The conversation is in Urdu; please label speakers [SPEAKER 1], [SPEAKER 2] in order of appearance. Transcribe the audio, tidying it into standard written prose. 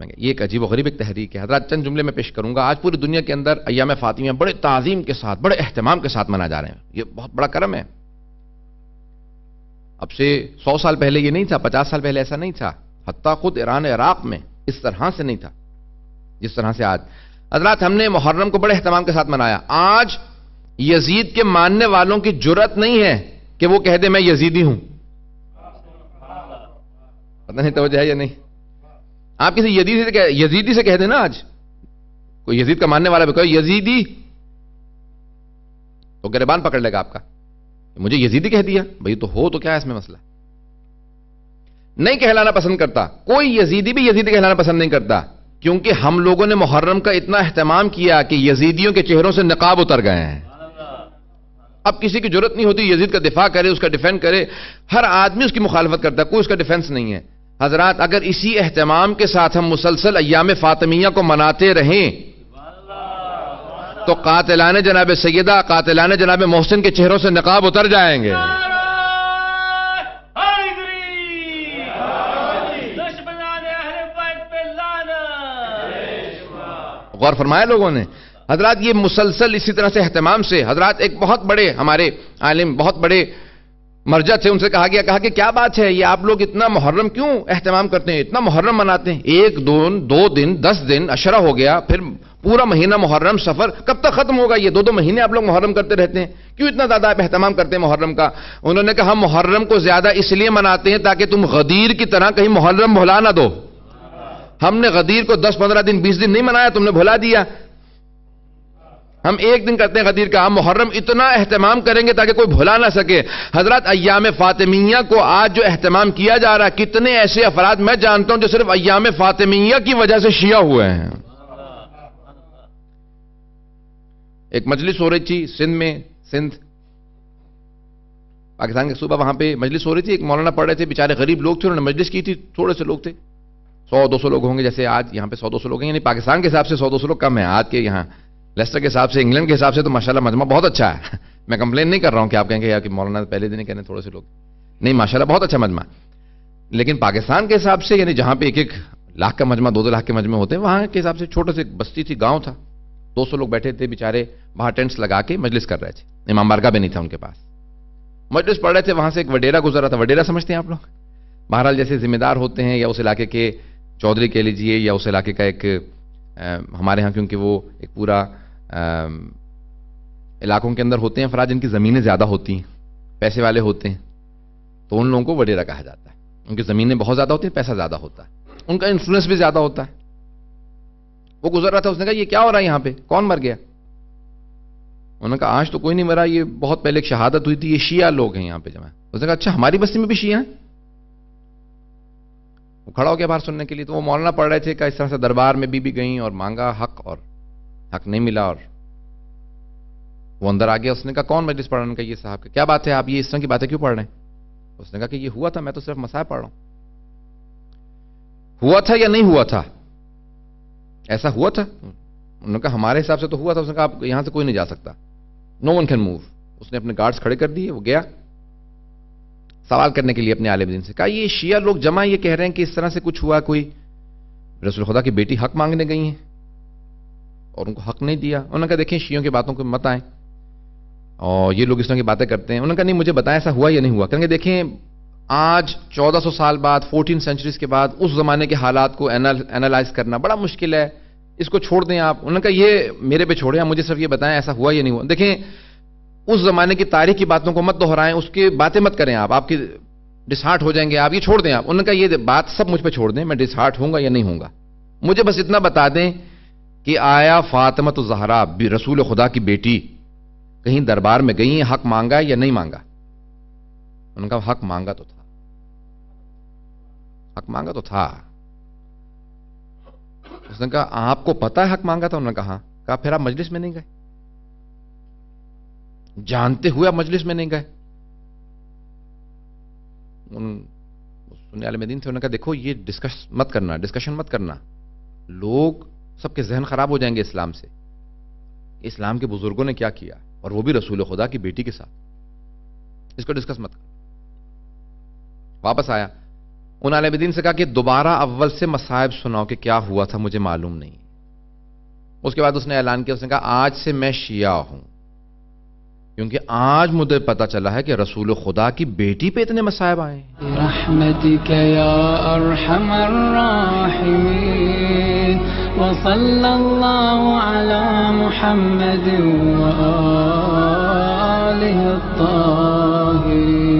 [SPEAKER 1] پڑھیں گے. یہ ایک عجیب و غریب ایک تحریک ہے. حضرات چند جملے میں پیش کروں گا. آج پوری دنیا کے اندر ایام فاطمیہ بڑے تعظیم کے ساتھ، بڑے اہتمام کے ساتھ منائے جا رہے ہیں. یہ بہت بڑا کرم ہے. اب سے 100 سال پہلے یہ نہیں تھا، 50 سال پہلے ایسا نہیں تھا، حتیٰ خود ایران عراق میں اس طرح سے نہیں تھا جس طرح سے آج. حضرات ہم نے محرم کو بڑے اہتمام کے ساتھ منایا. آج یزید کے ماننے والوں کی جرأت نہیں ہے کہ وہ کہہ دے میں یزیدی ہوں. پتہ نہیں توجہ ہے یا نہیں. آپ کسی یزیدی سے کہہ دیں نا، آج کوئی یزید کا ماننے والا بھی کوئی یزیدی تو گریبان پکڑ لے گا آپ کا. مجھے یزیدی کہہ دیا بھئی، تو ہو تو کیا ہے اس میں مسئلہ. نہیں کہلانا پسند کرتا کوئی یزیدی بھی، یزیدی کہلانا پسند نہیں کرتا، کیونکہ ہم لوگوں نے محرم کا اتنا اہتمام کیا کہ یزیدیوں کے چہروں سے نقاب اتر گئے ہیں. اب کسی کی جرأت نہیں ہوتی یزید کا دفاع کرے، اس کا ڈیفینڈ کرے. ہر آدمی اس کی مخالفت کرتا ہے، کوئی اس کا ڈیفینس نہیں ہے. حضرات اگر اسی اہتمام کے ساتھ ہم مسلسل ایام فاطمیہ کو مناتے رہیں تو قاتلان جناب سیدہ، قاتلان جناب محسن کے چہروں سے نقاب اتر جائیں گے. غور فرمایا لوگوں نے. حضرات یہ مسلسل اسی طرح سے اہتمام سے، حضرات ایک بہت بڑے ہمارے عالم، بہت بڑے مرجع تھے، ان سے کہا کہ کیا بات ہے، یہ آپ لوگ اتنا محرم کیوں اہتمام کرتے ہیں، اتنا محرم مناتے ہیں؟ 1 2 دن 10 دن عشرہ ہو گیا، پھر پورا مہینہ محرم سفر کب تک ختم ہوگا؟ یہ 2 مہینے آپ لوگ محرم کرتے رہتے ہیں، کیوں اتنا زیادہ آپ اہتمام کرتے ہیں محرم کا؟ انہوں نے کہا ہم محرم کو زیادہ اس لیے مناتے ہیں تاکہ تم غدیر کی طرح کہیں محرم بھلا نہ دو. ہم نے غدیر کو 10 15 دن 20 دن نہیں منایا، تم نے بھلا دیا. ہم 1 دن کرتے ہیں غدیر کا، ہم محرم اتنا اہتمام کریں گے تاکہ کوئی بھلا نہ سکے. حضرات ایام فاطمیہ کو آج جو اہتمام کیا جا رہا ہے، کتنے ایسے افراد میں جانتا ہوں جو صرف ایام فاطمیہ کی وجہ سے شیعہ ہوئے ہیں. ایک مجلس ہو رہی تھی سندھ پاکستان کے صوبہ، وہاں پہ مجلس ہو رہی تھی. ایک مولانا پڑھ رہے تھے، بیچارے غریب لوگ تھے، انہوں نے مجلس کی تھی. تھوڑے سے لوگ تھے، 100 200 لوگ ہوں گے، جیسے آج یہاں پہ 100 200 لوگ ہیں. یعنی پاکستان کے حساب سے 100 200 لوگ کم ہیں. آج کے یہاں لیسٹر کے حساب سے، انگلینڈ کے حساب سے تو ماشاءاللہ مجمع بہت اچھا ہے. میں کمپلین نہیں کر رہا ہوں کہ آپ کہیں گے کہ مولانا پہلے دن ہی کہنے تھوڑے سے لوگ، نہیں ماشاءاللہ بہت اچھا مجمع. لیکن پاکستان کے حساب سے، یعنی جہاں پہ 1 لاکھ کا مجمع، 2 لاکھ کے مجمع ہوتے ہیں، وہاں کے حساب سے چھوٹا سے بستی تھی، گاؤں تھا. 200 لوگ بیٹھے تھے بیچارے، وہاں ٹینٹس لگا کے مجلس کر رہے تھے. امام بارگاہ بھی نہیں تھا ان کے پاس. مجلس پڑھ رہے تھے، وہاں سے ایک وڈیرا گزر رہا تھا. وڈیرا سمجھتے ہیں آپ لوگ؟ بہرحال جیسے ذمہ دار ہوتے ہیں، یا اس علاقے کے چودھری کہہ لیجئے، یا اس علاقے کا ایک ہمارے ہاں کیونکہ وہ ایک پورا علاقوں کے اندر ہوتے ہیں افراد جن کی زمینیں زیادہ ہوتی ہیں، پیسے والے ہوتے ہیں، تو ان لوگوں کو وڈیرا کہا جاتا ہے. ان کی زمینیں بہت زیادہ ہوتی ہیں، پیسہ زیادہ ہوتا ہے، ان کا انفلوئنس بھی زیادہ ہوتا ہے. وہ گزر رہا تھا، اس نے کہا یہ کیا ہو رہا ہے یہاں پہ، کون مر گیا؟ انہوں نے کہا آج تو کوئی نہیں مرا، یہ بہت پہلے ایک شہادت ہوئی تھی، یہ شیعہ لوگ ہیں یہاں پہ جمع. اس نے کہا اچھا ہماری بستی میں بھی شیعہ ہیں؟ وہ کھڑا ہو گیا باہر سننے کے لیے. تو وہ مولانا پڑھ رہے تھے کہ اس طرح سے دربار میں بی گئیں اور مانگا حق، اور حق نہیں ملا، اور وہ اندر آ گیا. اس نے کہا کون مجلس پڑھ رہا ہے؟ کہ یہ صاحب کیا بات ہے، آپ یہ اس طرح کی باتیں کیوں پڑھ رہے ہیں؟ اس نے کہا کہ یہ ہوا تھا، میں تو صرف مسائل پڑھ رہا ہوں. ہوا تھا یا نہیں ہوا تھا؟ ایسا ہوا تھا؟ انہوں نے کہا ہمارے حساب سے تو ہوا تھا. اس نے کہا آپ یہاں سے کوئی نہیں جا سکتا، نو ون کین موو. اس نے اپنے گارڈز کھڑے کر دیے، وہ گیا سوال کرنے کے لیے اپنے عالم دین سے. کہا یہ شیعہ لوگ جمع یہ کہہ رہے ہیں کہ اس طرح سے کچھ ہوا، کوئی رسول خدا کی بیٹی حق مانگنے گئی ہیں اور ان کو حق نہیں دیا. انہوں نے کہا دیکھیں شیعوں کی باتوں کو مت آئیں، اور یہ لوگ اس طرح کی باتیں کرتے ہیں. انہوں نے کہا نہیں مجھے بتائیں ایسا ہوا یا نہیں ہوا. کہیں گے دیکھیں آج 1400 سال بعد، 14 سینچریز کے بعد اس زمانے کے حالات کو اینالائز کرنا بڑا مشکل ہے، اس کو چھوڑ دیں آپ. انہوں نے کہا یہ میرے پہ چھوڑیں، آپ مجھے صرف یہ بتائیں ایسا ہوا یا نہیں ہوا. دیکھیں اس زمانے کی تاریخ کی باتوں کو مت دہرائیں، اس کی باتیں مت کریں، آپ کی ڈسہارٹ ہو جائیں گے، آپ یہ چھوڑ دیں. آپ انہوں نے کہا یہ بات سب مجھ پہ چھوڑ دیں، میں ڈسہارٹ ہوں گا یا نہیں ہوں گا، مجھے بس اتنا بتا دیں کہ آیا فاطمہ الزہرا رسول خدا کی بیٹی کہیں دربار میں گئی ہیں، حق مانگا یا نہیں مانگا؟ انہوں نے کہا حق مانگا تو تھا، حق مانگا تو تھا. اس نے کہا آپ کو پتا ہے حق مانگا تھا؟ انہوں نے کہا ہاں. کہا پھر آپ مجلس میں نہیں گئے؟ جانتے ہوئے آپ مجلس میں نہیں گئے؟ سننے والے دین تھے. انہوں نے کہا دیکھو یہ ڈسکشن مت کرنا، لوگ سب کے ذہن خراب ہو جائیں گے اسلام سے. اسلام کے بزرگوں نے کیا کیا، اور وہ بھی رسول خدا کی بیٹی کے ساتھ، اس کو ڈسکس مت کر. واپس آیا. ان عالم دین سے کہا کہ دوبارہ اول سے مصائب سناؤ کہ کیا ہوا تھا، مجھے معلوم نہیں. اس کے بعد اس نے اعلان کیا، اس نے کہا آج سے میں شیعہ ہوں، کیونکہ آج مجھے پتا چلا ہے کہ رسول خدا کی بیٹی پہ اتنے مصائب آئے.
[SPEAKER 2] برحمتک یا ارحم الراحمین وصلی اللہ علی محمد وآلہ الطاہرین.